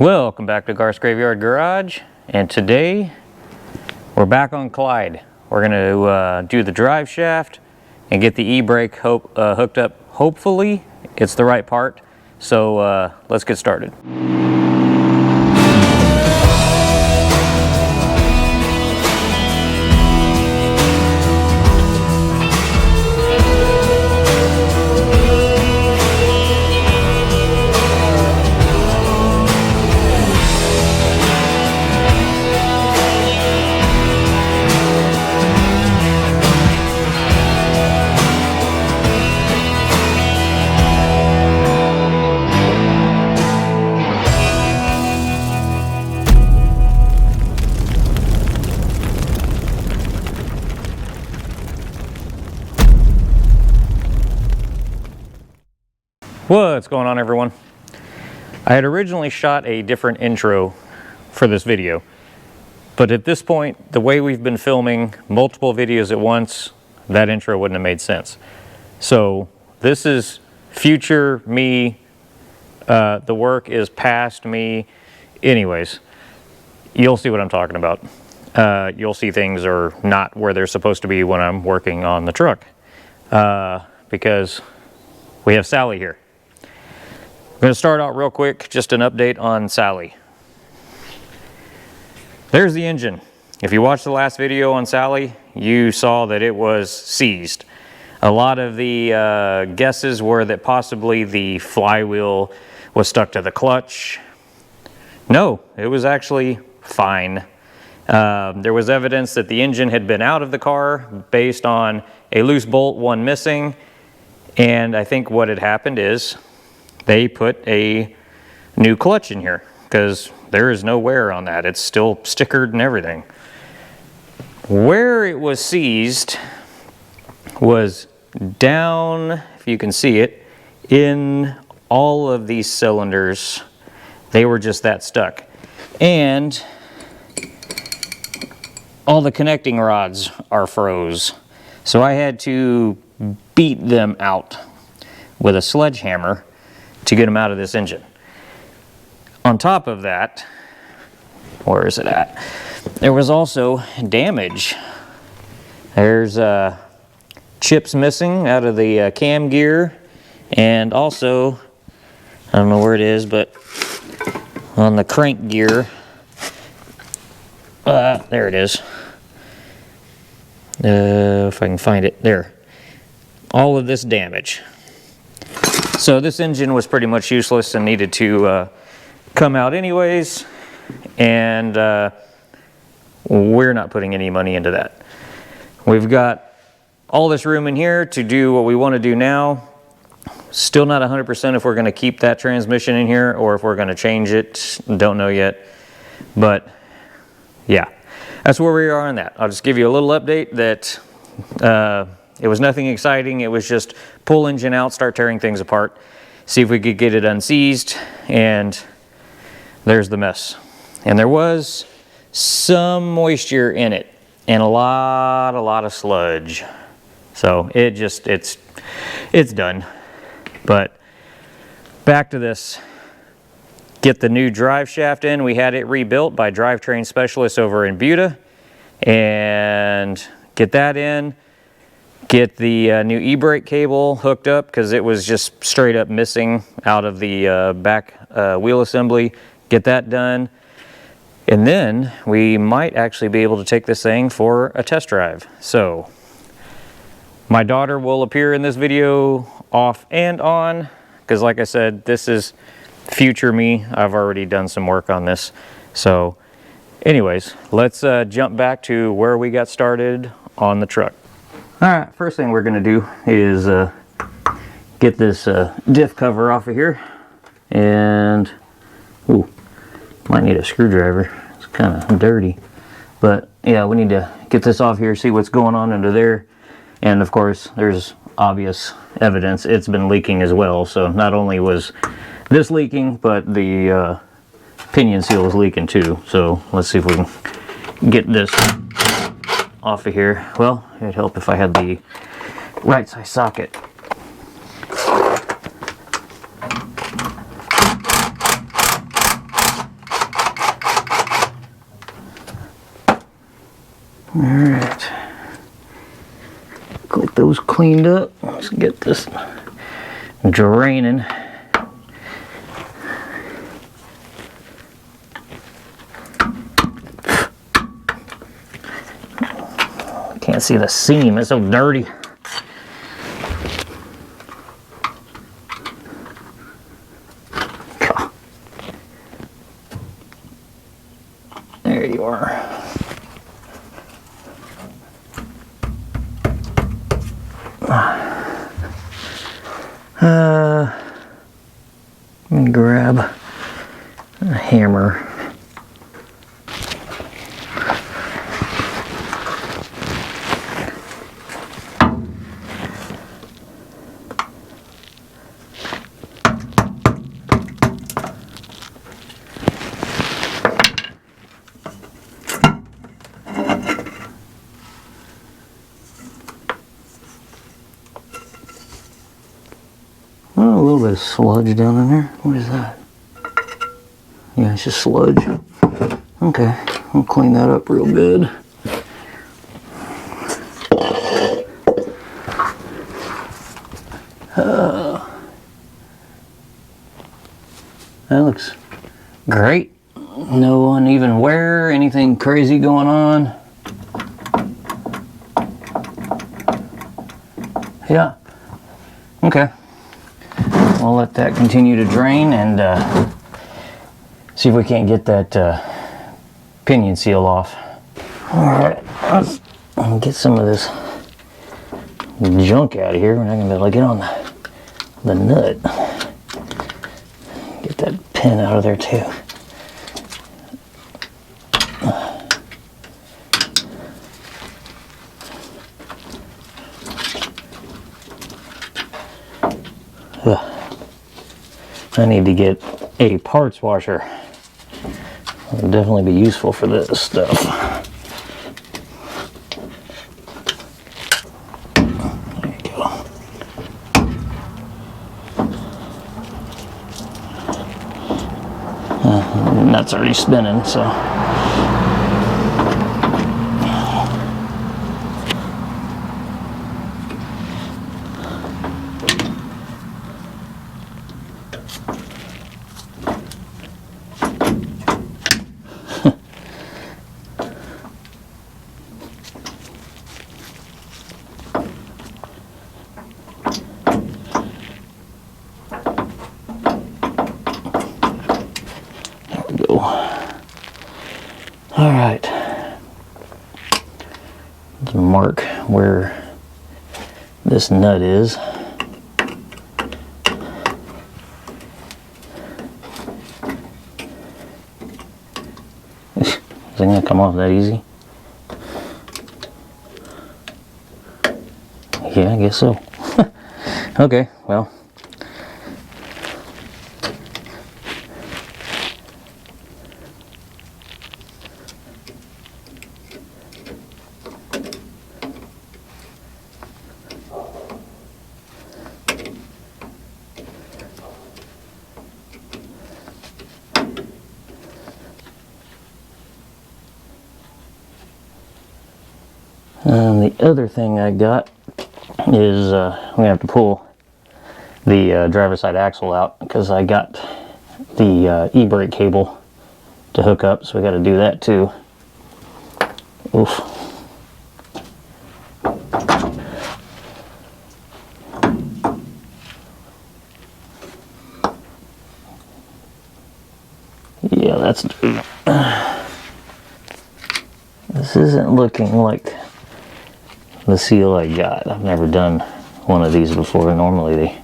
Welcome back to Garth's Graveyard Garage, and today we're back on CLYDE. We're going to do the drive shaft and get the e-brake hooked up. Hopefully it's the right part, so let's get started. What's going on, everyone? I had originally shot a different intro for this video, but at this point, the way we've been filming multiple videos at once, that intro wouldn't have made sense. So this is future me, the work is past me. Anyways, you'll see what I'm talking about. You'll see things are not where they're supposed to be when I'm working on the truck, because we have Sally here. I'm going to start out real quick, just an update on Sally. There's the engine. If you watched the last video on Sally, you saw that it was seized. A lot of the guesses were that possibly the flywheel was stuck to the clutch. No, it was actually fine. There was evidence that the engine had been out of the car based on a loose bolt, one missing, and I think what had happened is they put a new clutch in here because there is no wear on that. It's still stickered and everything. Where it was seized was down, if you can see it, in all of these cylinders. They were just that stuck. And all the connecting rods are froze. So I had to beat them out with a sledgehammer to get them out of this engine. On top of that, where is it at? There was also damage. There's chips missing out of the cam gear, and also, I don't know where it is, but on the crank gear, there it is. If I can find it, there. All of this damage. So this engine was pretty much useless and needed to come out anyways, and we're not putting any money into that. We've got all this room in here to do what we want to do now. Still not 100% if we're going to keep that transmission in here or if we're going to change it. Don't know yet. But yeah, that's where we are on that. I'll just give you a little update that it was nothing exciting. It was just pull engine out, start tearing things apart, see if we could get it unseized, and there's the mess. And there was some moisture in it and a lot of sludge. So it's done. But back to this. Get the new drive shaft in. We had it rebuilt by Drivetrain Specialists over in Buda, and get that in. Get the new e-brake cable hooked up because it was just straight up missing out of the back wheel assembly. Get that done. And then we might actually be able to take this thing for a test drive. So my daughter will appear in this video off and on because, like I said, this is future me. I've already done some work on this. So anyways, let's jump back to where we got started on the truck. Alright, first thing we're going to do is get this diff cover off of here, and ooh, might need a screwdriver. It's kind of dirty, but yeah, we need to get this off here, see what's going on under there. And of course there's obvious evidence it's been leaking as well. So not only was this leaking, but the pinion seal is leaking too. So let's see if we can get this off of here. Well, it'd help if I had the right size socket. Alright. Get those cleaned up. Let's get this draining. Can't see the seam, it's so dirty. There you are. Let me grab a hammer. Oh, a little bit of sludge down in there. What is that? Yeah, it's just sludge. Okay, I'll clean that up real good. That looks great. No uneven wear, anything crazy going on. Yeah. Okay. We'll let that continue to drain and see if we can't get that pinion seal off. Alright, let's get some of this junk out of here. We're not going to be able to get on the nut. Get that pin out of there too. I need to get a parts washer. It'll definitely be useful for this stuff. There you go. Nut's already spinning, so. Alright, let's mark where this nut is. Is it going to come off that easy? Yeah, I guess so. Okay, well. And the other thing I got is we have to pull the driver's side axle out because I got the e-brake cable to hook up, so we got to do that too. Oof. Yeah, that's this isn't looking like the seal I got. I've never done one of these before. Normally they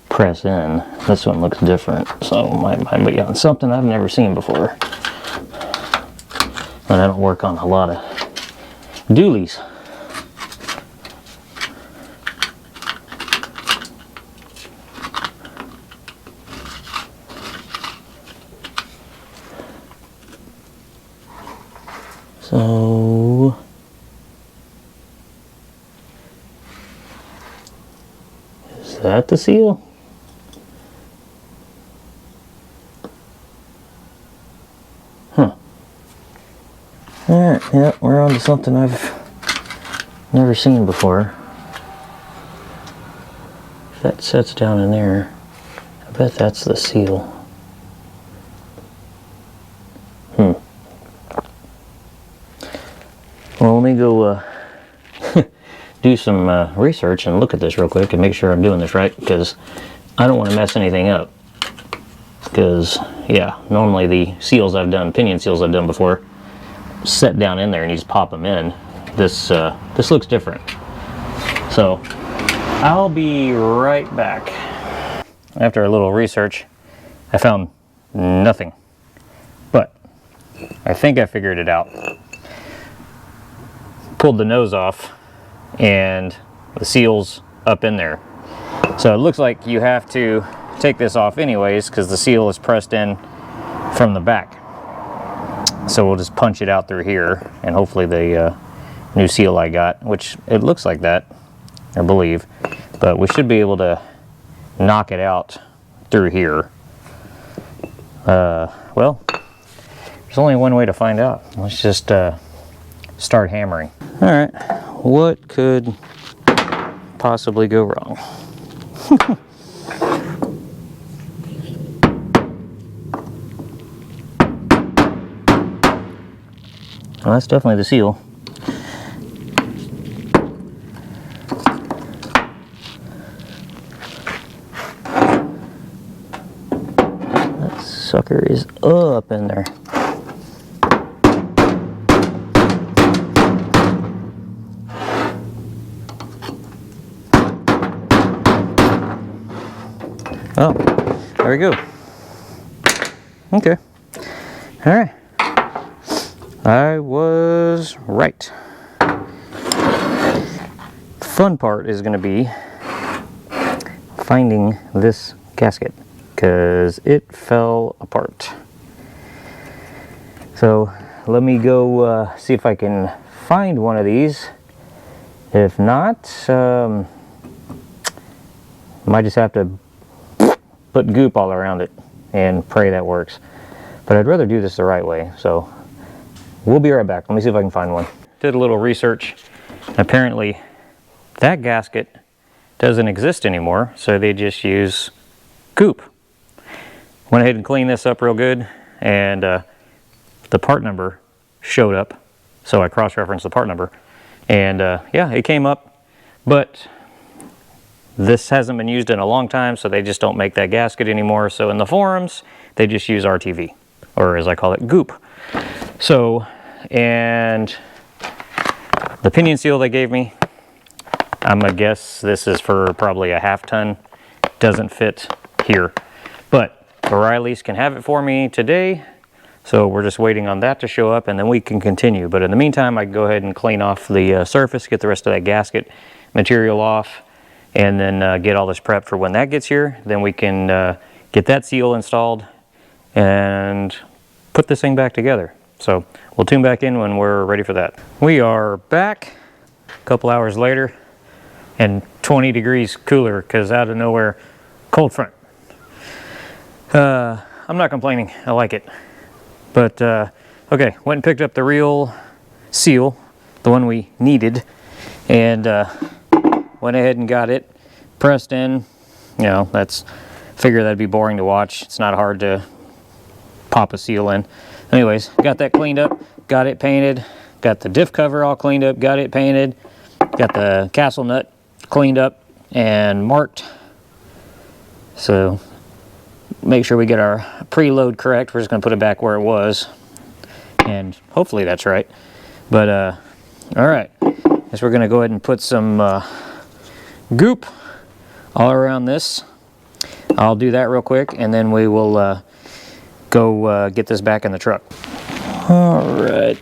press in. This one looks different, so might be on something I've never seen before. But I don't work on a lot of dualies. So is that the seal? Huh. Alright, yeah, we're on to something I've never seen before. If that sets down in there, I bet that's the seal. Well, let me go do some research and look at this real quick and make sure I'm doing this right, because I don't want to mess anything up. Because, yeah, normally the seals I've done, pinion seals I've done before, set down in there and you just pop them in. This looks different. So, I'll be right back. After a little research, I found nothing. But, I think I figured it out. Pulled the nose off and the seal's up in there. So it looks like you have to take this off anyways because the seal is pressed in from the back. So we'll just punch it out through here, and hopefully the new seal I got, which it looks like that, I believe, but we should be able to knock it out through here. Well, there's only one way to find out. Let's just start hammering. All right, what could possibly go wrong? Well, that's definitely the seal. That sucker is up in there. Oh, there we go. Okay. All right. I was right. Fun part is going to be finding this gasket because it fell apart. So let me go see if I can find one of these. If not, might just have to put goop all around it and pray that works. But I'd rather do this the right way, so we'll be right back. Let me see if I can find one. Did a little research. Apparently that gasket doesn't exist anymore, so they just use goop. Went ahead and cleaned this up real good, and the part number showed up, so I cross-referenced the part number, and yeah, it came up, but this hasn't been used in a long time, so they just don't make that gasket anymore. So in the forums, they just use RTV, or as I call it, goop. So, and the pinion seal they gave me, I'm gonna guess this is for probably a half ton. Doesn't fit here, but O'Reilly's can have it for me today. So we're just waiting on that to show up, and then we can continue. But in the meantime, I can go ahead and clean off the surface, get the rest of that gasket material off, and then get all this prepped for when that gets here. Then we can get that seal installed and put this thing back together. So we'll tune back in when we're ready for that. We are back a couple hours later and 20 degrees cooler because out of nowhere, cold front. I'm not complaining, I like it. But okay, went and picked up the real seal, the one we needed, and went ahead and got it pressed in. You know, figure that'd be boring to watch. It's not hard to pop a seal in. Anyways, got that cleaned up, got it painted, got the diff cover all cleaned up, got it painted, got the castle nut cleaned up and marked. So make sure we get our preload correct. We're just gonna put it back where it was, and hopefully that's right. But all right, guess we're gonna go ahead and put some goop all around this. I'll do that real quick, and then we will go get this back in the truck. All right,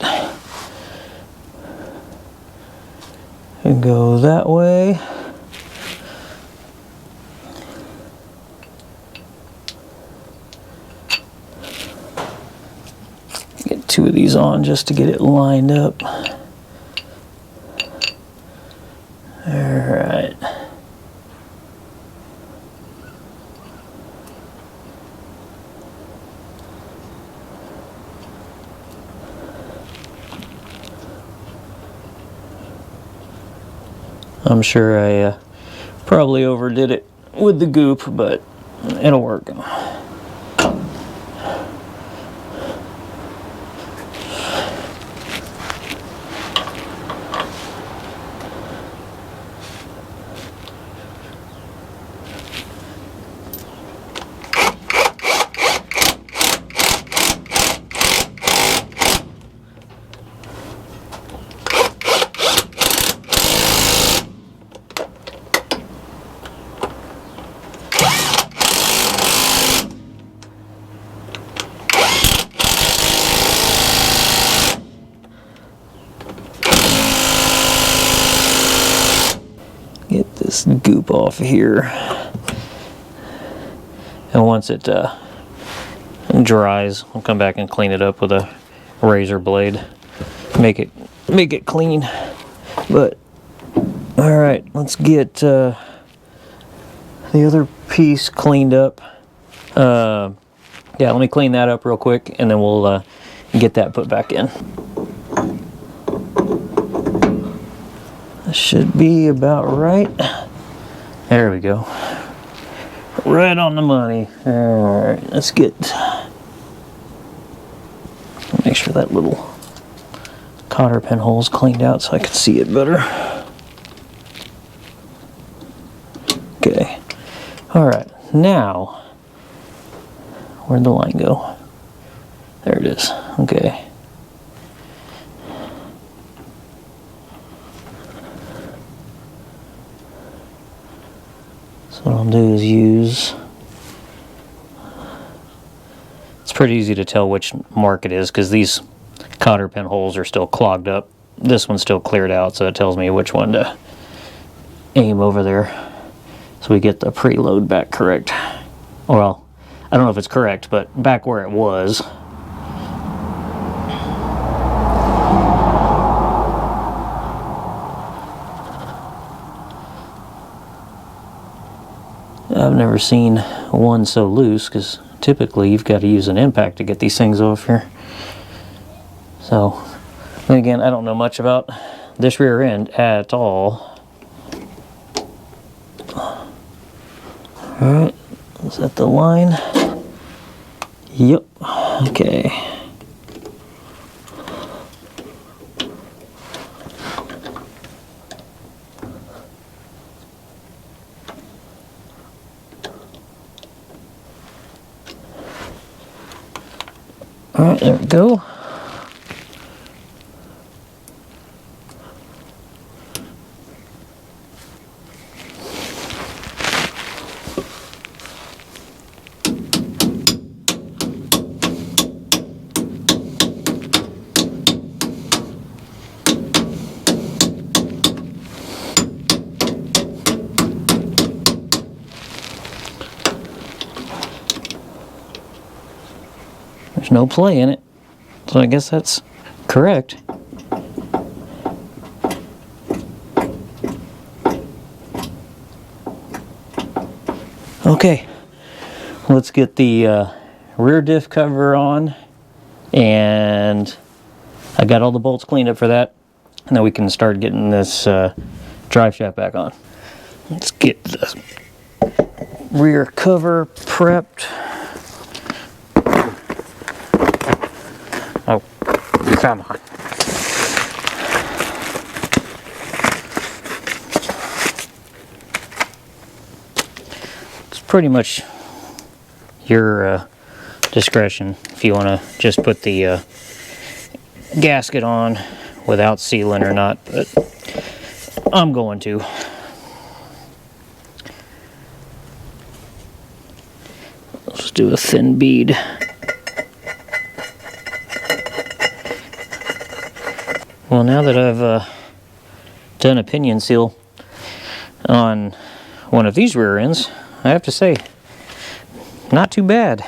and go that way. Get two of these on just to get it lined up. All right. I'm sure I probably overdid it with the goop, but it'll work. Get this goop off here, and once it dries, I'll come back and clean it up with a razor blade, make it clean. But all right, let's get the other piece cleaned up. Yeah, let me clean that up real quick, and then we'll get that put back in. Should be about right. There we go. Right on the money. Alright, let's make sure that little cotter pin hole's cleaned out so I can see it better. Okay. Alright, now where'd the line go? There it is. Okay. So what I'll do is it's pretty easy to tell which mark it is because these cotter pin holes are still clogged up. This one's still cleared out, so it tells me which one to aim over there so we get the preload back correct. Well, I don't know if it's correct, but back where it was. I've never seen one so loose because typically you've got to use an impact to get these things off here. So, then again, I don't know much about this rear end at all. Alright, is that the line? Yep, okay. Alright, there we go. There's no play in it, so I guess that's correct. Okay, let's get the rear diff cover on, and I got all the bolts cleaned up for that, and then we can start getting this drive shaft back on. Let's get the rear cover prepped. Oh, come on. It's pretty much your discretion if you want to just put the gasket on without sealing or not, but I'm going to. Let's do a thin bead. Well, now that I've done a pinion seal on one of these rear ends, I have to say, not too bad.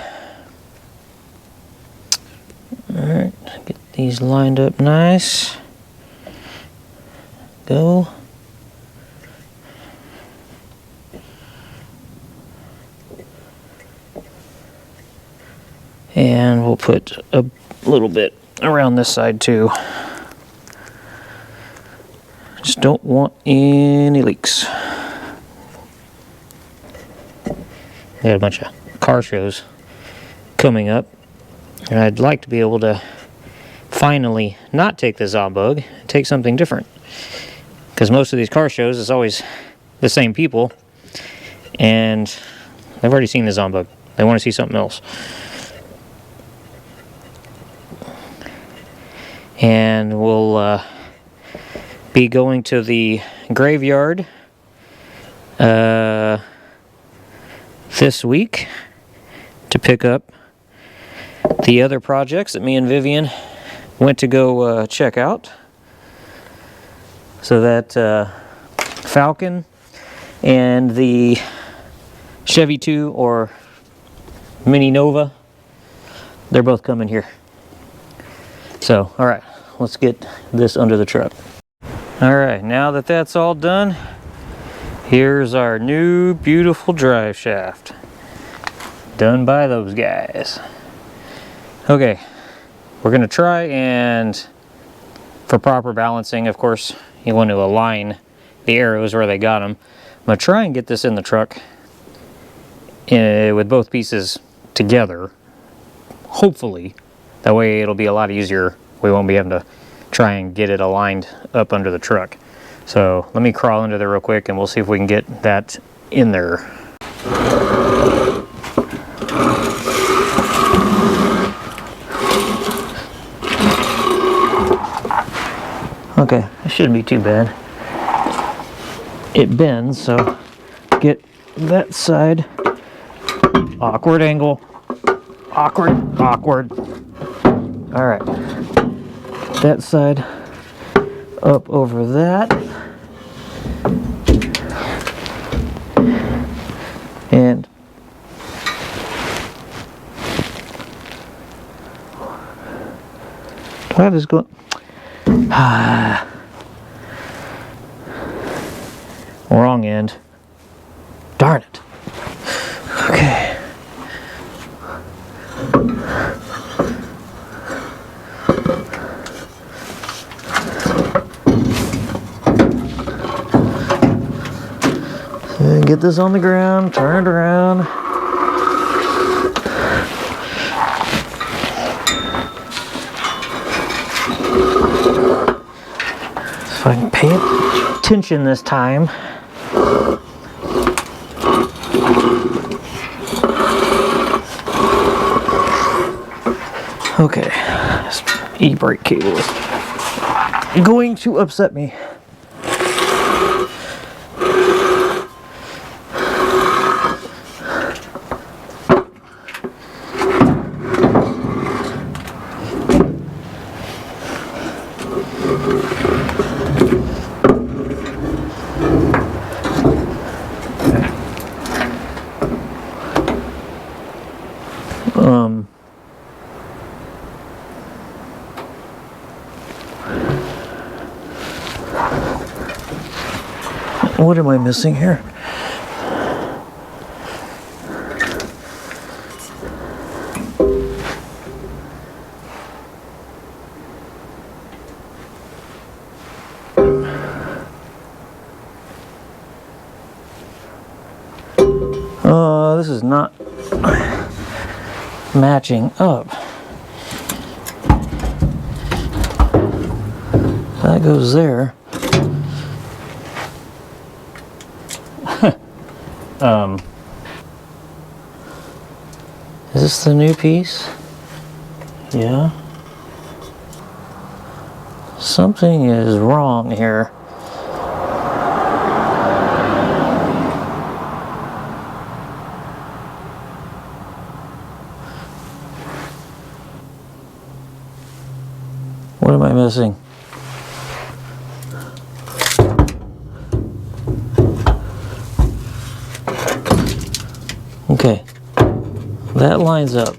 Alright, get these lined up nice. Go. And we'll put a little bit around this side too. Just don't want any leaks. We got a bunch of car shows coming up, and I'd like to be able to finally not take the Zombug and take something different. Because most of these car shows is always the same people, and they've already seen the Zombug. They want to see something else. And we'll be going to the graveyard this week to pick up the other projects that me and Vivian went to go check out. So that Falcon and the Chevy 2 or Mini Nova, they're both coming here. So, alright, let's get this under the truck. Alright, now that that's all done, here's our new beautiful drive shaft. Done by those guys. Okay, we're going to try and, for proper balancing, of course, you want to align the arrows where they got them. I'm going to try and get this in the truck with both pieces together, hopefully. That way it'll be a lot easier. We won't be having to try and get it aligned up under the truck. So let me crawl under there real quick and we'll see if we can get that in there. Okay, it shouldn't be too bad. It bends, so get that side. Awkward angle. Awkward, awkward. All right. That side up over that. And what is going? Wrong end. Darn it. Okay. And get this on the ground, turn it around. If I can pay attention this time. Okay, this e-brake cable is going to upset me. What am I missing here? This is not matching up. That goes there. Is this the new piece? Yeah. Something is wrong here. What am I missing? Okay, that lines up.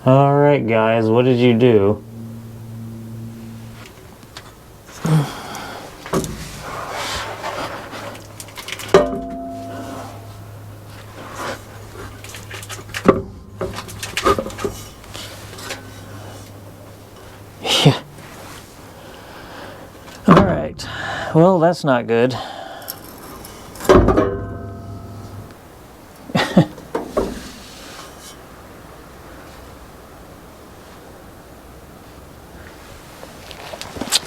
All right, guys, what did you do? Yeah, well, that's not good.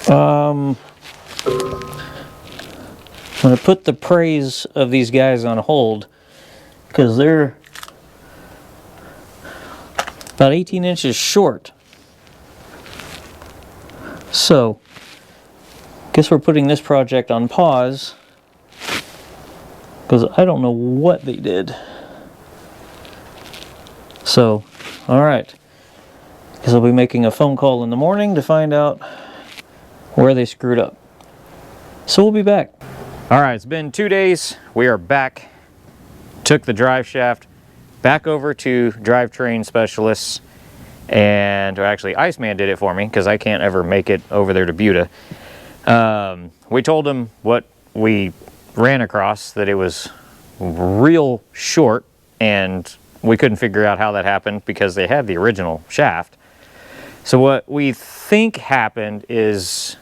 I'm going to put the praise of these guys on hold because they're about 18 inches short. So, guess we're putting this project on pause because I don't know what they did. So, alright. Guess I'll be making a phone call in the morning to find out where they screwed up. So we'll be back. Alright, it's been 2 days. We are back. Took the drive shaft back over to Drivetrain Specialists, and actually Iceman did it for me because I can't ever make it over there to Buda. We told them what we ran across, that it was real short, and we couldn't figure out how that happened because they had the original shaft. So what we think happened is,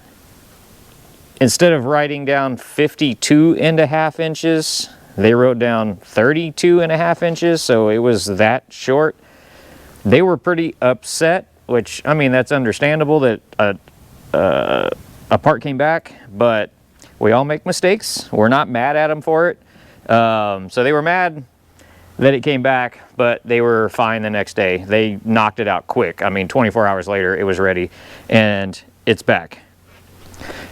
instead of writing down 52.5 inches, they wrote down 32.5 inches, so it was that short. They were pretty upset, which, I mean, that's understandable that a part came back, but we all make mistakes. We're not mad at them for it. So they were mad that it came back, but they were fine the next day. They knocked it out quick. I mean, 24 hours later, it was ready, and it's back.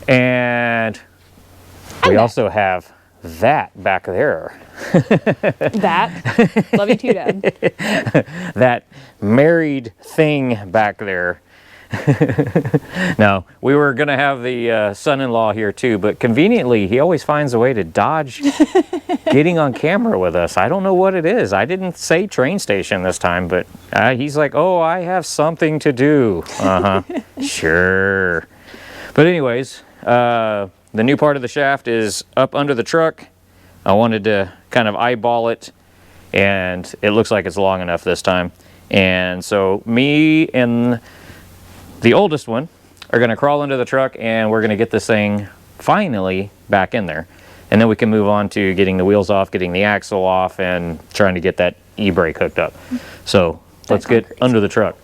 And we also have that back there. That? Love you too, Dad. That married thing back there. No, we were going to have the son-in-law here too, but conveniently, he always finds a way to dodge getting on camera with us. I don't know what it is. I didn't say train station this time, but he's like, oh, I have something to do. Sure. But anyways, the new part of the shaft is up under the truck. I wanted to kind of eyeball it, and it looks like it's long enough this time. And so me and the oldest one are going to crawl into the truck, and we're going to get this thing finally back in there. And then we can move on to getting the wheels off, getting the axle off, and trying to get that e-brake hooked up. So let's get under the truck.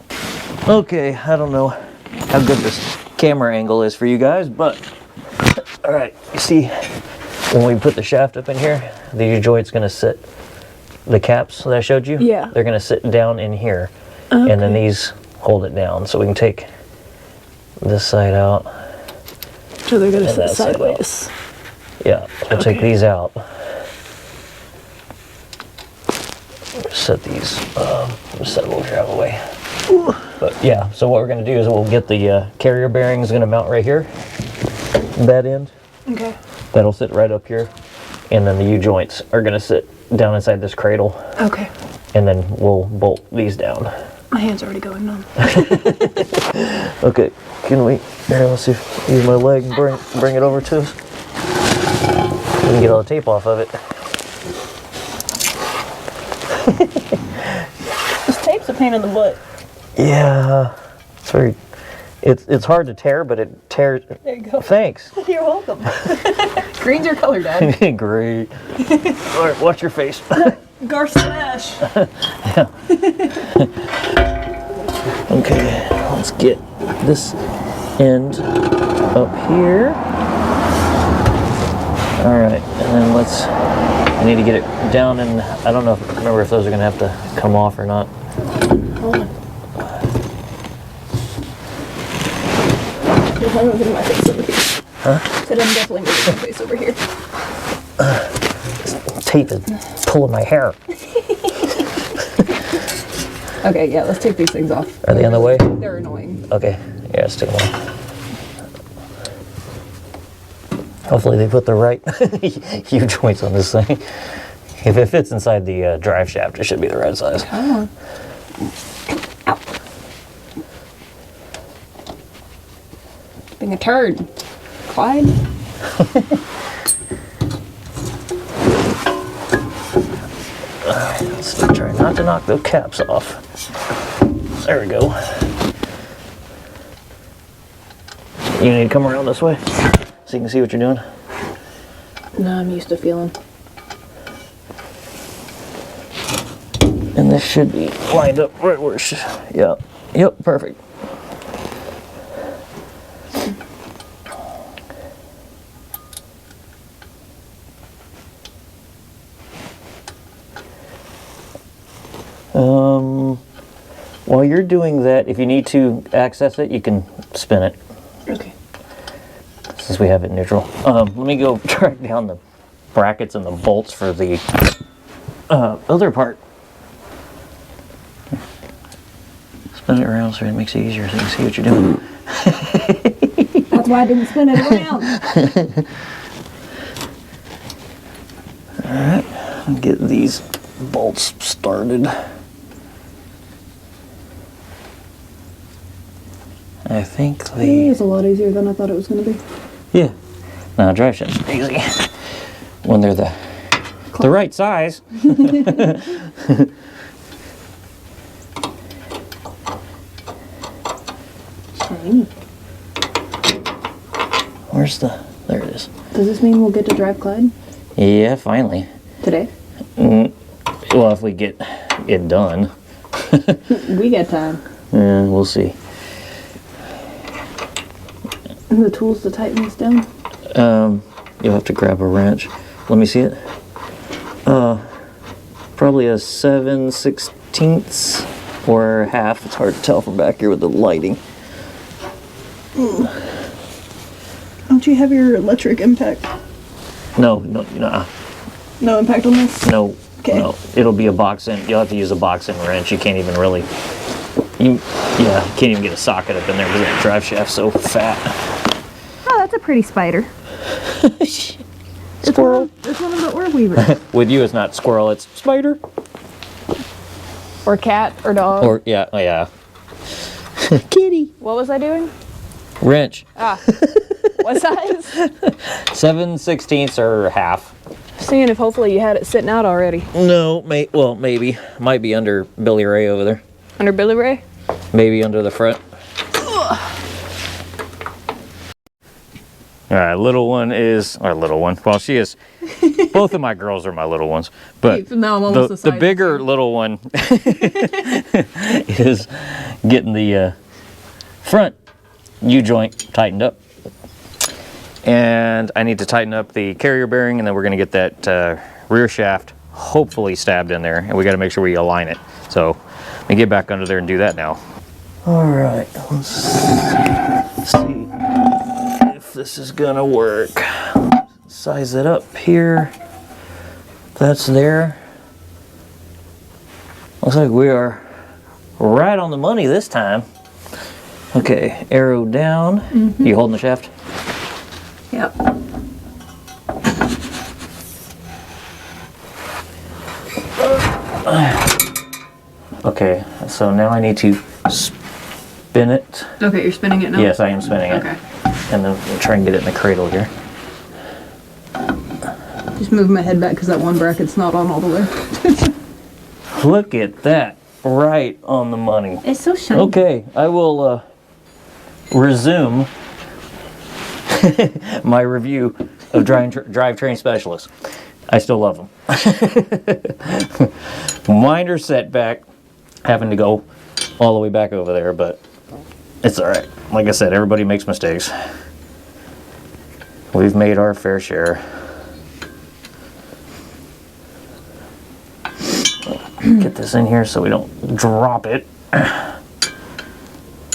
Okay, I don't know how good this camera angle is for you guys, but all right, you see when we put the shaft up in here, the joint's going to sit, the caps that I showed you, yeah, they're going to sit down in here. Okay. And then these hold it down, so we can take this side out. So they're going to sit sideways. Yeah, we'll take these out. Set these, set them over here out of the way. Ooh. But yeah, so what we're going to do is we'll get the carrier bearings going to mount right here, that end. Okay. That'll sit right up here, and then the U-joints are going to sit down inside this cradle. Okay. And then we'll bolt these down. My hand's already going numb. Okay, can we, here, let's see, use my leg and bring it over to us. We can get all the tape off of it. This tape's a pain in the butt. Yeah, it's very, it's hard to tear, but it tears. There you go. Thanks. You're welcome. Green's your color, Dad. Great. All right, watch your face. Gar smash. Yeah. Okay, let's get this end up here. All right, and then I need to get it down, and I don't know, remember if those are gonna have to come off or not. Hold on. I'm moving my face over here. Huh? Said I'm definitely moving my face over here. Tape is pulling my hair. Okay, yeah, let's take these things off. Are they on the way? They're annoying. Okay, yeah, let's take them off. Hopefully they put the right U-joints on this thing. If it fits inside the drive shaft, it should be the right size. Come on. Ow. Being a turd. Clyde? Let's try not to knock the caps off. There we go. You need to come around this way so you can see what you're doing. No, I'm used to feeling. And this should be lined up right where it should. Yep. Yep, perfect. While you're doing that, if you need to access it, you can spin it. Okay. Since we have it neutral. Let me go track down the brackets and the bolts for the other part. Spin it around so it makes it easier so you can see what you're doing. That's why I didn't spin it around. Alright, get these bolts started. I think It is a lot easier than I thought it was going to be. Yeah. No, drive shaft's easy. When they're the right size. Shiny. Where's the... There it is. Does this mean we'll get to drive CLYDE? Yeah, finally. Today? Well, if we get it done. We got time. Yeah, we'll see. And the tools to tighten this down? You'll have to grab a wrench. Let me see it. Probably a 7/16 or half. It's hard to tell from back here with the lighting. Don't you have your electric impact? No. No impact on this? No. Okay. No. It'll be a box end. You'll have to use a box end wrench. You can't even really. You can't even get a socket up in there because that drive shaft's so fat. Oh, that's a pretty spider. Squirrel. It's one of the orb weavers. With you, it's not squirrel. It's spider. Or cat or dog. Or yeah. Kitty. What was I doing? Wrench. Ah. What size? 7/16 or half. Seeing if hopefully you had it sitting out already. No, maybe. Might be under Billy Ray over there. Under Billy Ray? Maybe under the front. All right, little one is our little one. Well, she is. Both of my girls are my little ones, but No, I'm almost the bigger little one is getting the front U-joint tightened up. And I need to tighten up the carrier bearing, and then we're going to get that rear shaft hopefully stabbed in there, and we got to make sure we align it. So let me get back under there and do that now. All right, let's see if this is going to work. Size it up here. That's there. Looks like we are right on the money this time. Okay, arrow down. You holding the shaft? Yep. Okay, so now I need to spin it. Okay, you're spinning it now? Yes, I am spinning it. Okay. And then we'll try and get it in the cradle here. Just move my head back because that one bracket's not on all the way. Look at that. Right on the money. It's so shiny. Okay, I will resume my review of Drivetrain Specialists. I still love them. Minor setback having to go all the way back over there, but it's all right. Like I said, everybody makes mistakes. We've made our fair share. Get this in here so we don't drop it.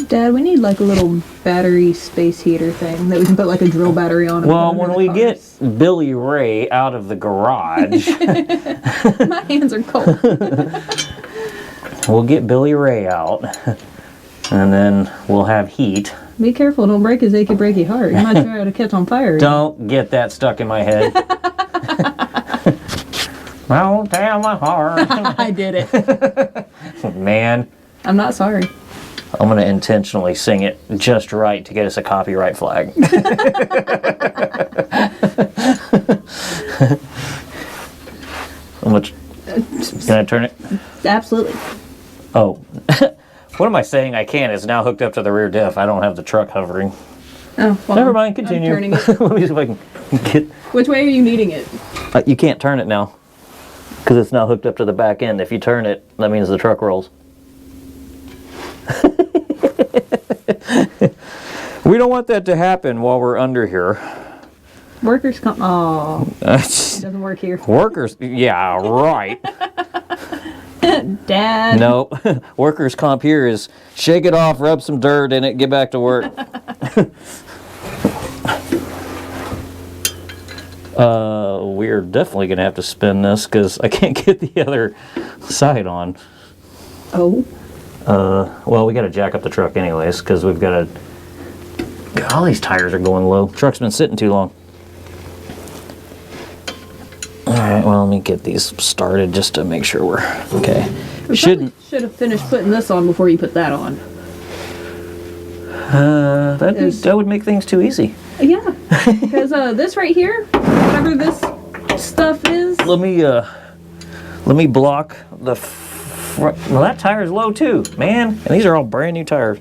Dad, we need like a little battery space heater thing that we can put like a drill battery on. Well, when we get Billy Ray out of the garage, my hands are cold. we'll get Billy Ray out, and then we'll have heat. Be careful, don't break his achy breaky heart. You might try to catch on fire. Don't get that stuck in my head. Don't tear my heart. I did it. Man, I'm not sorry. I'm going to intentionally sing it just right to get us a copyright flag. How much? Can I turn it? Absolutely. Oh. What am I saying I can't? It's now hooked up to the rear diff. I don't have the truck hovering. Oh, well, Never mind, continue. I'm turning it. Let me see if I can get... Which way are you kneading it? You can't turn it now, because it's now hooked up to the back end. If you turn it, that means the truck rolls. We don't want that to happen while we're under here. Workers come. Oh, it doesn't work here. Workers, yeah, right. Dad. No, workers comp here is shake it off, rub some dirt in it, get back to work. We're definitely gonna have to spin this because I can't get the other side on. Oh. Well, we gotta jack up the truck anyways because we've got to. God, all these tires are going low. Truck's been sitting too long. All right, well, let me get these started just to make sure we're okay. We should have finished putting this on before you put that on. That would make things too easy. Yeah, because this right here, whatever this stuff is. Let me block the front. Well, that tire's low too, man. And these are all brand new tires.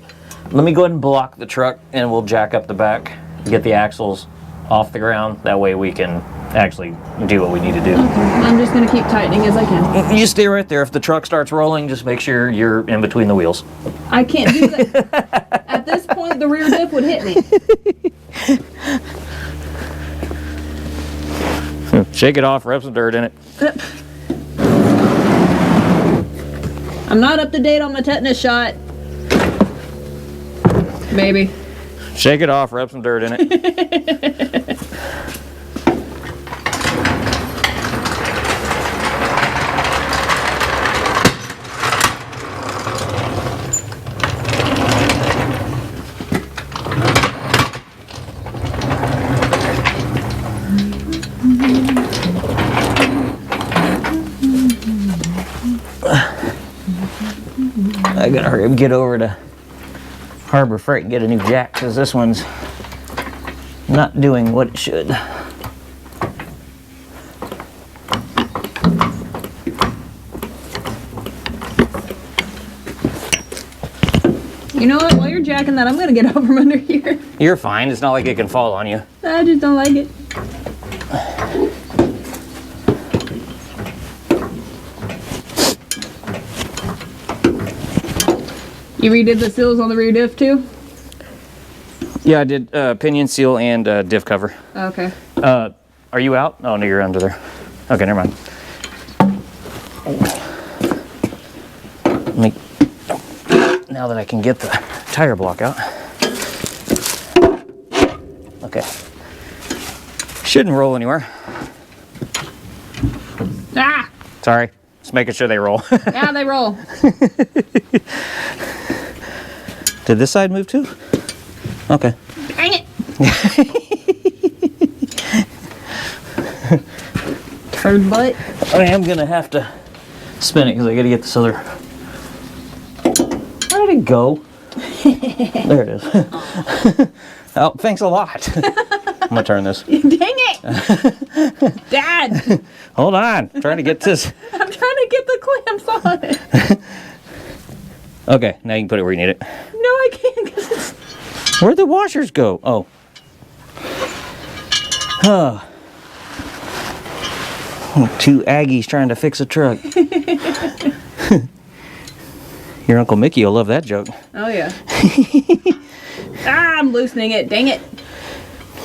Let me go ahead and block the truck, and we'll jack up the back, get the axles off the ground. That way we can actually do what we need to do. Okay, I'm just gonna keep tightening as I can. You stay right there. If the truck starts rolling, just make sure you're in between the wheels. I can't do that. At this point, the rear diff would hit me. Shake it off, rub some dirt in it. I'm not up to date on my tetanus shot. Baby. Shake it off, rub some dirt in it. I gotta hurry up and get over to Harbor Freight and get a new jack because this one's not doing what it should. You know what? While you're jacking that, I'm gonna get out from under here. You're fine. It's not like it can fall on you. I just don't like it. You redid the seals on the rear diff too? Yeah, I did pinion seal and diff cover. Okay. Are you out? Oh, no, you're under there. Okay, never mind. Now that I can get the tire block out. Okay. Shouldn't roll anywhere. Ah! Sorry. Just making sure they roll. Yeah, they roll. Did this side move too? Okay. Dang it! Turd butt. I am gonna have to spin it because I gotta get this other. Where did it go? There it is. Oh, thanks a lot. I'm gonna turn this. Dang it! Dad! Hold on. I'm trying to get this. I'm trying to get the clamps on it. Okay, now you can put it where you need it. No, I can't because it's... Where'd the washers go? Oh. Huh. Two Aggies trying to fix a truck. Your Uncle Mickey will love that joke. Oh, yeah. Ah, I'm loosening it. Dang it.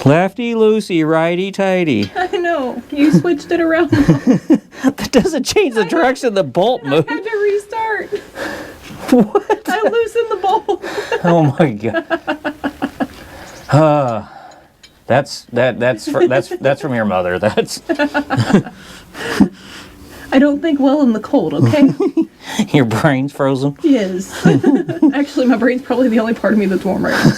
Lefty loosey, righty tighty. I know. You switched it around. That doesn't change the direction the bolt I moves. had to restart. What? I loosened the bolt. Oh my god. That's from your mother. That's I don't think well in the cold, okay? your brain's frozen. Yes. Actually, my brain's probably the only part of me that's warm right now.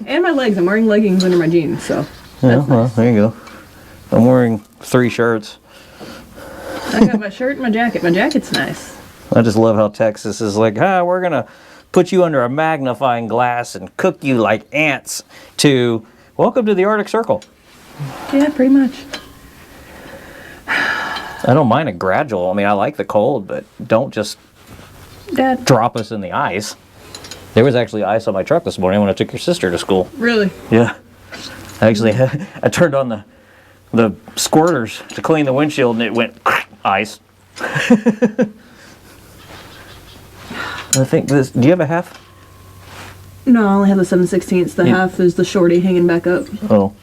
And my legs. I'm wearing leggings under my jeans, so. Yeah, well, there you go. I'm wearing 3 shirts. I got my shirt and my jacket. My jacket's nice. I just love how Texas is like, we're gonna put you under a magnifying glass and cook you like ants to welcome to the Arctic Circle. Yeah, pretty much. I don't mind a gradual. I mean, I like the cold, but don't just Dad. drop us in the ice. There was actually ice on my truck this morning when I took your sister to school. Really? Yeah. Actually, I turned on the squirters to clean the windshield and it went ice. I think this, do you have a half? No, I only have the 7/16. The half is the shorty hanging back up. Oh.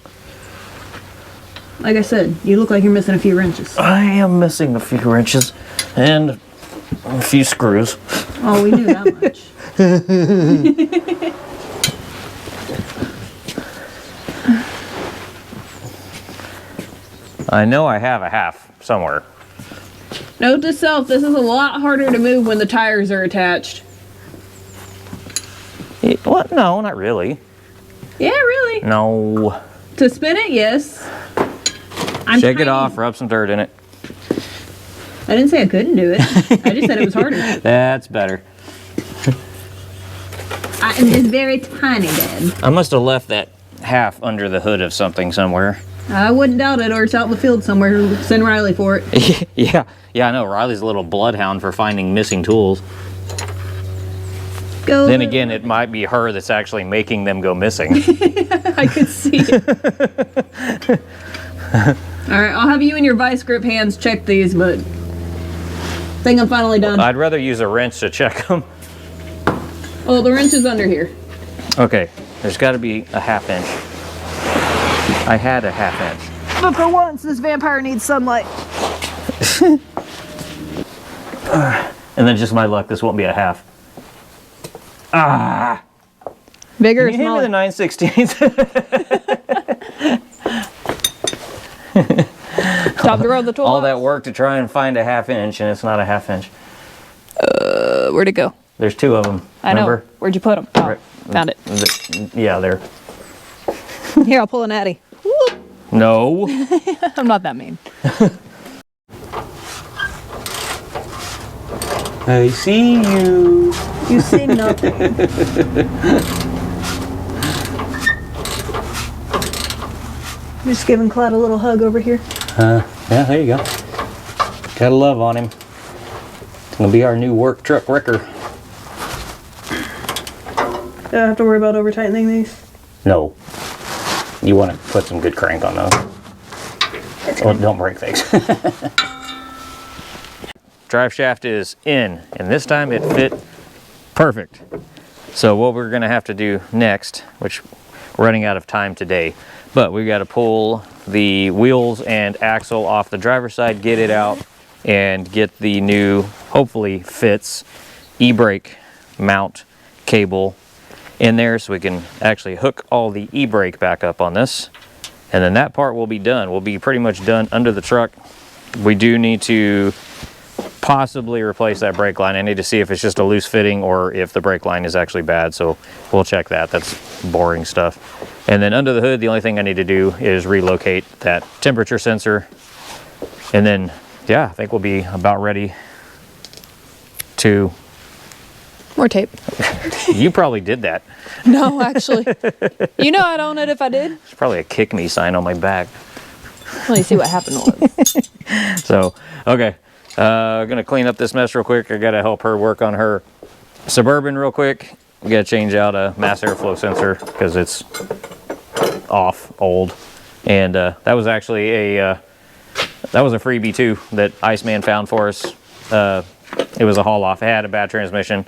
Like I said, you look like you're missing a few wrenches. I am missing a few wrenches and a few screws. Oh, we knew that much. I know I have a half somewhere. Note to self, this is a lot harder to move when the tires are attached. What? No, not really. Yeah, really. No. To spin it, yes. Shake it off, rub some dirt in it. I didn't say I couldn't do it. I just said it was harder. That's better. I'm just very tiny, Dad. I must have left that half under the hood of something somewhere. I wouldn't doubt it, or it's out in the field somewhere. Send Riley for it. Yeah, I know. Riley's a little bloodhound for finding missing tools. Go. Then again, it might be her that's actually making them go missing. I could see it. Alright, I'll have you and your vice grip hands check these, but I think I'm finally done. I'd rather use a wrench to check them. Well, the wrench is under here. Okay, there's got to be a half inch. I had a half inch. But for once, this vampire needs sunlight. And then just my luck, this won't be a half. Ah! Bigger or Can you smaller? hand me the 9/16? Top the road, the tool. All that work to try and find a half inch, and it's not a half inch. Where'd it go? There's two of them. I know. Remember? Where'd you put them? Oh, Right. found it. Yeah, there. Here, I'll pull an Addy. No. I'm not that mean. I see you. You see nothing. I'm just giving Clyde a little hug over here. Yeah, there you go. Gotta love on him. It's gonna be our new work truck wrecker. Do I have to worry about over tightening these? No. You want to put some good crank on those. Well, don't break things. Drive shaft is in, and this time it fit perfect. So what we're gonna have to do next, which we're running out of time today, but we got to pull the wheels and axle off the driver's side, get it out, and get the new, hopefully fits, e-brake mount cable in there so we can actually hook all the e-brake back up on this. And then that part will be done. We'll be pretty much done under the truck. We do need to possibly replace that brake line. I need to see if it's just a loose fitting or if the brake line is actually bad, so we'll check that. That's boring stuff. And then under the hood, the only thing I need to do is relocate that temperature sensor. And then, yeah, I think we'll be about ready to... More tape. You probably did that. No, actually. You know I'd own it if I did. There's probably a kick me sign on my back. Let me see what happened was. So, okay. Gonna clean up this mess real quick. I gotta help her work on her Suburban real quick. We gotta change out a mass airflow sensor because it's off, old. And that was actually a freebie too that Iceman found for us. It was a haul off. It had a bad transmission.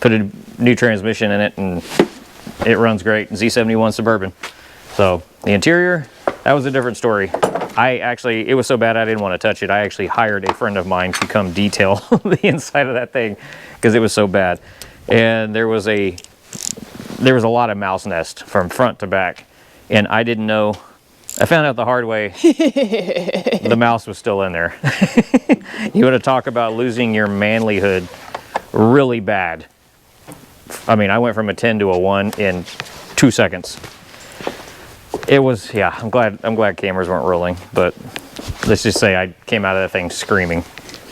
Put a new transmission in it and it runs great. Z71 Suburban. So the interior, that was a different story. It was so bad I didn't want to touch it. I actually hired a friend of mine to come detail the inside of that thing because it was so bad. And there was a lot of mouse nest from front to back. And I didn't know, I found out the hard way, the mouse was still in there. You want to talk about losing your manlyhood really bad. I mean, I went from a 10 to a 1 in 2 seconds. It was, yeah, I'm glad cameras weren't rolling, but let's just say I came out of that thing screaming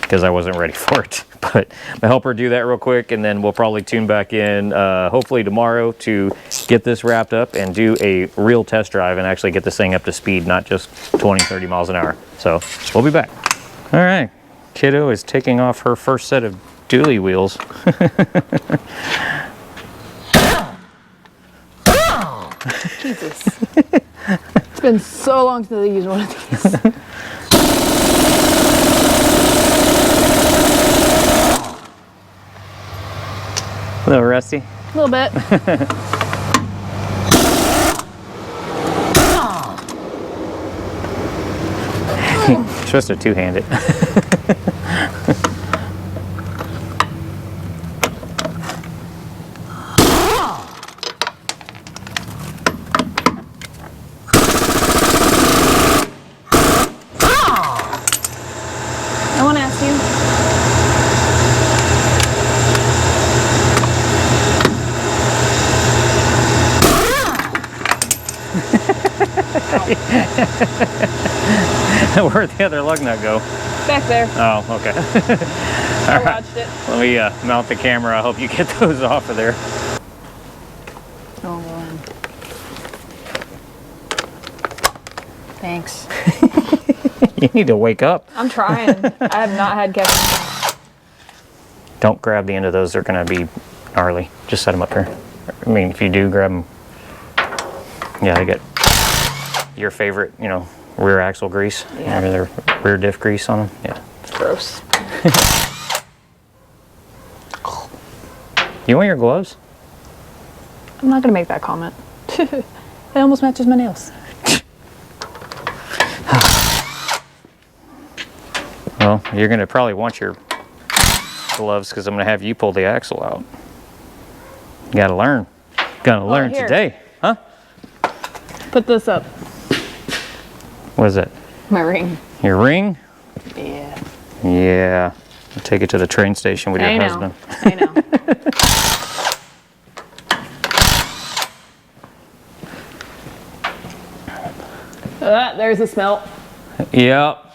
because I wasn't ready for it. But I'll help her do that real quick, and then we'll probably tune back in hopefully tomorrow to get this wrapped up and do a real test drive and actually get this thing up to speed, not just 20, 30 miles an hour. So we'll be back. All right, kiddo is taking off her first set of dually wheels. Jesus. It's been so long since I used one of these. A little rusty. A little bit. You're supposed to two-hand it. I want to ask you. Where'd the other lug nut go? Back there. Oh, okay. I watched it. Let me mount the camera. I hope you get those off of there. Oh, man. Thanks. You need to wake up. I'm trying. I have not had caffeine. Don't grab the end of those. They're going to be gnarly. Just set them up here. I mean, if you do grab them, yeah, I get your favorite, you know, rear axle grease. Yeah. Or their rear diff grease on them. Yeah. It's gross. You want your gloves? I'm not going to make that comment. It almost matches my nails. Well, you're going to probably want your gloves because I'm going to have you pull the axle out. You got to learn. Got to learn here. today. Huh? Put this up. What is it? My ring. Your ring? Yeah. Yeah. I'll take it to the train station with your husband. I know. There's a smell. Yep.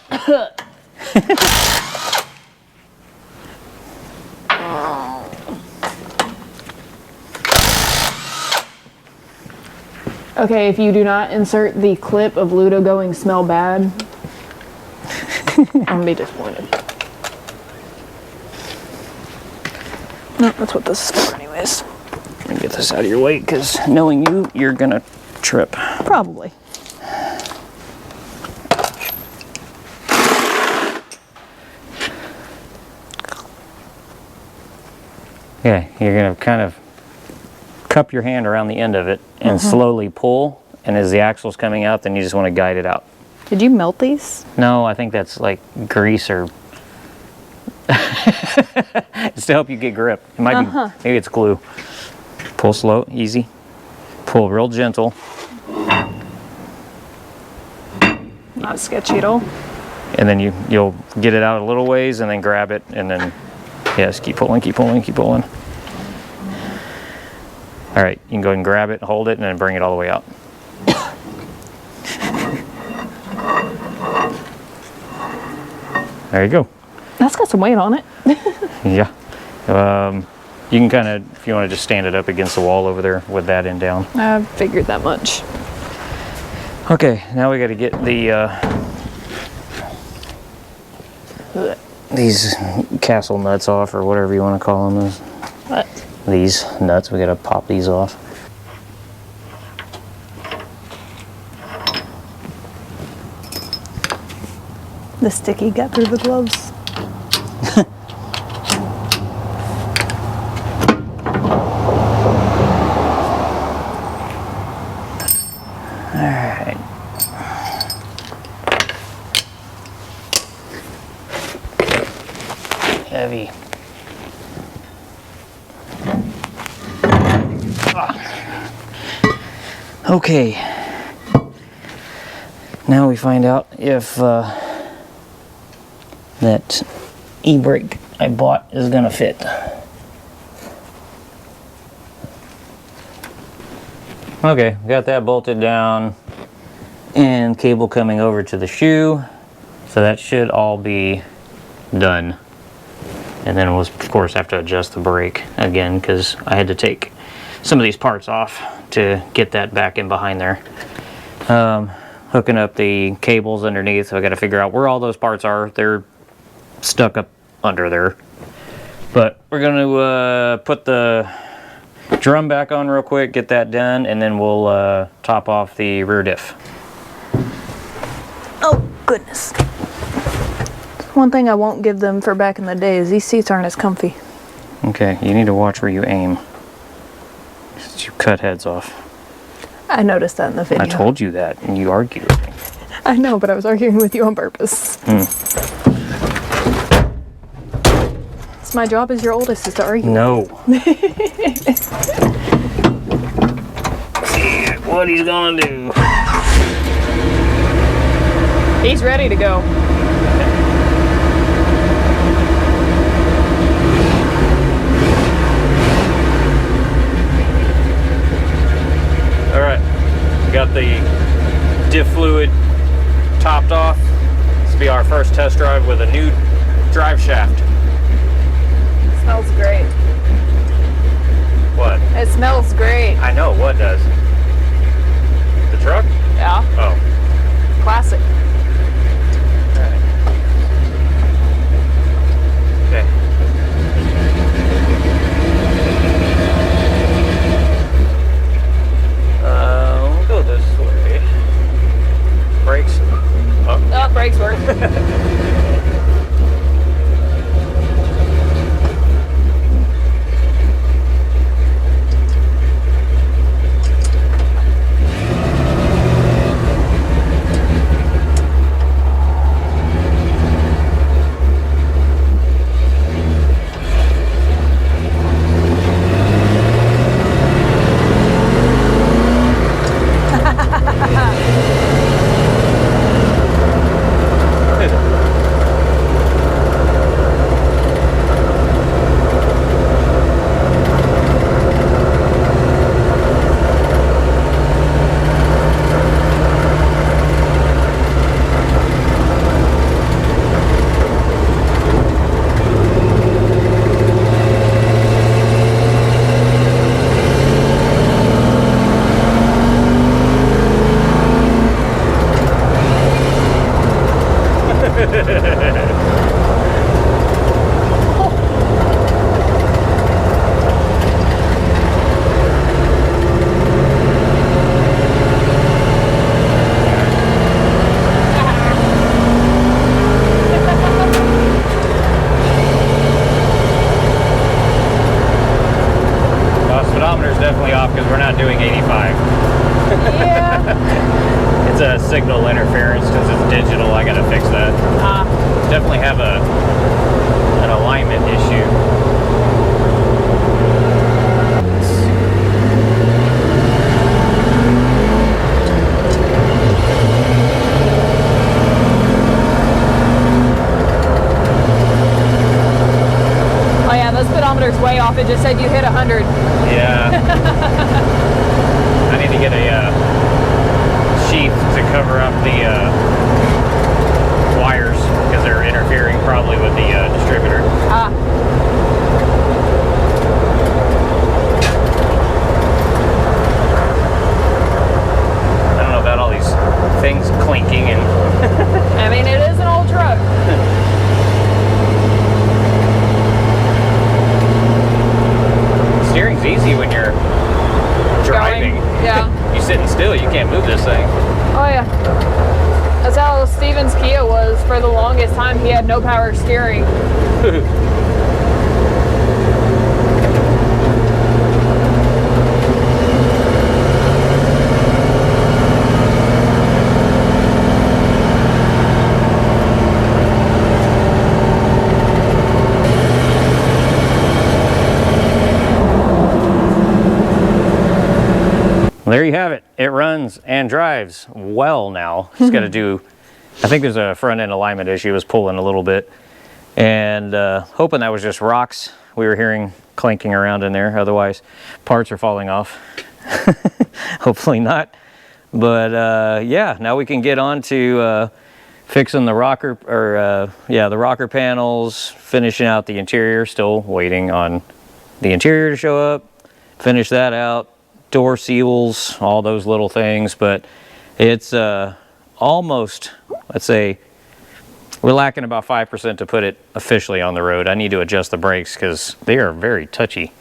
Okay, if you do not insert the clip of Ludo going smell bad, I'm gonna be disappointed. No, that's what this is for anyways. Let me get this out of your way because knowing you, you're going to trip. Probably. Yeah, you're going to kind of cup your hand around the end of it and slowly pull, and as the axle's coming out, then you just want to guide it out. Did you melt these? No, I think that's like grease or... It's to help you get grip. It might be, maybe it's glue. Pull slow, easy. Pull real gentle. Not sketchy at all. And then you'll get it out a little ways and then grab it and then, yes, keep pulling, keep pulling, keep pulling. All right, you can go ahead and grab it, hold it, and then bring it all the way out. There you go. That's got some weight on it. Yeah. You can kind of, if you want to just stand it up against the wall over there with that end down. I figured that much. Okay, now we got to get the these castle nuts off, or whatever you want to call them. What? These nuts, we got to pop these off. The sticky got through the gloves. Alright. Heavy. Okay. Now we find out if that e-brake I bought is gonna fit. Okay, got that bolted down and cable coming over to the shoe, so that should all be done. And then we'll of course have to adjust the brake again because I had to take some of these parts off to get that back in behind there. Hooking up the cables underneath, so I got to figure out where all those parts are. They're stuck up under there, but we're going to put the drum back on real quick, get that done, and then we'll top off the rear diff. Oh, goodness. One thing I won't give them for back in the day is these seats aren't as comfy. Okay, you need to watch where you aim. You cut heads off. I noticed that in the video. I told you that, and you argued with me. I know, but I was arguing with you on purpose. It's my job as your oldest is to argue. No. See what he's gonna do. He's ready to go. All right, we got the diff fluid topped off. This will be our first test drive with a new drive shaft. Smells great. What? It smells great. I know, what does? The truck? Yeah. Oh. Classic. Alright. Okay. We'll go this way. Brakes. Oh, Oh, brakes work. Speedometer's definitely off because we're not doing 85. Yeah. It's a signal interference because it's digital. I gotta fix that. Definitely have an alignment issue. Oh yeah, the speedometer's way off. It just said you hit 100. Yeah. I need to get a sheath to cover up the wires because they're interfering probably with the distributor. I don't know about all these things clinking and... I mean, it is an old truck. Steering's easy when you're driving. Yeah. You sitting still, you can't move this thing. Oh yeah. That's how Steven's Kia was for the longest time. He had no power steering. There you have it. It runs and drives well now. Just got to do, I think there's a front end alignment issue. It was pulling a little bit. And hoping that was just rocks we were hearing clanking around in there. Otherwise, parts are falling off. Hopefully not. But yeah, now we can get on to fixing the rocker, or the rocker panels, finishing out the interior. Still waiting on the interior to show up. Finish that out. Door seals, all those little things, but it's almost, let's say, we're lacking about 5% to put it officially on the road. I need to adjust the brakes because they are very touchy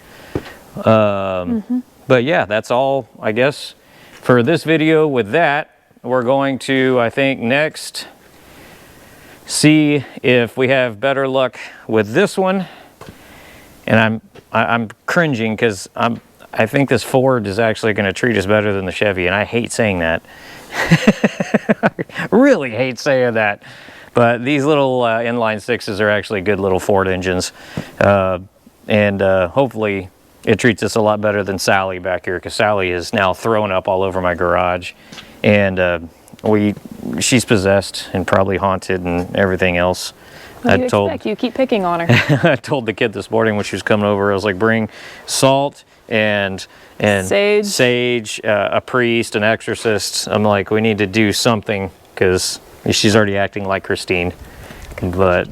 But yeah, that's all, I guess, for this video with that. We're going to, I think, next see if we have better luck with this one. And I'm cringing because I think this Ford is actually going to treat us better than the Chevy, and I hate saying that. I really hate saying that. But these little inline sixes are actually good little Ford engines. And hopefully it treats us a lot better than Sally back here, because Sally is now thrown up all over my garage. And she's possessed and probably haunted and everything else. What do you expect? You keep picking on her. I told the kid this morning when she was coming over, I was like, bring salt and sage, a priest, an exorcist. I'm like, we need to do something, because she's already acting like Christine. But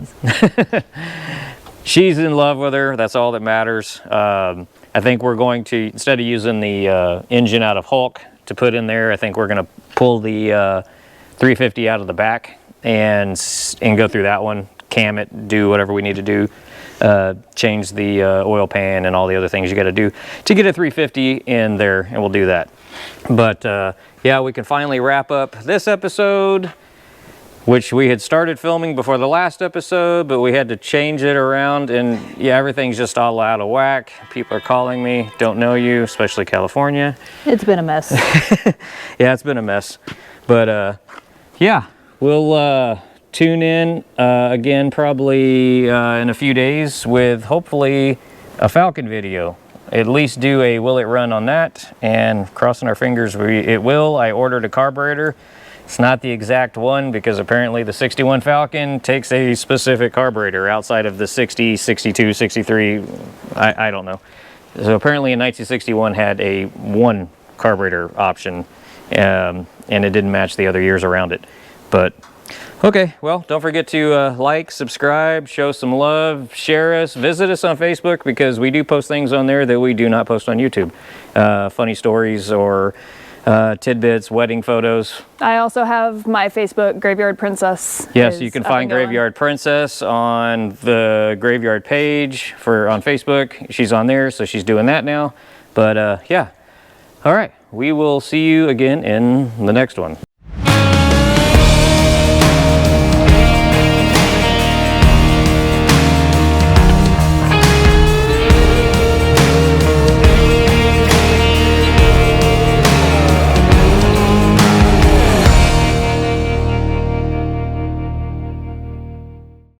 she's in love with her. That's all that matters. I think we're going to, instead of using the engine out of Hulk to put in there, I think we're going to pull the 350 out of the back and go through that one, cam it, do whatever we need to do, change the oil pan and all the other things you got to do to get a 350 in there, and we'll do that. But yeah, we can finally wrap up this episode, which we had started filming before the last episode, but we had to change it around, and yeah, everything's just all out of whack. People are calling me, don't know you, especially California. It's been a mess. Yeah, it's been a mess. But yeah, we'll tune in again probably in a few days with hopefully a Falcon video. At least do a will it run on that, and crossing our fingers it will. I ordered a carburetor. It's not the exact one, because apparently the 61 Falcon takes a specific carburetor outside of the 60, 62, 63, I don't know. So apparently a 1961 had a one carburetor option, and it didn't match the other years around it. But okay, well, don't forget to like, subscribe, show some love, share us, visit us on Facebook, because we do post things on there that we do not post on YouTube. Funny stories or tidbits, wedding photos. I also have my Facebook, Graveyard Princess. Yes, you can find Graveyard Princess on the Graveyard page on Facebook. She's on there, so she's doing that now. But yeah, all right, we will see you again in the next one.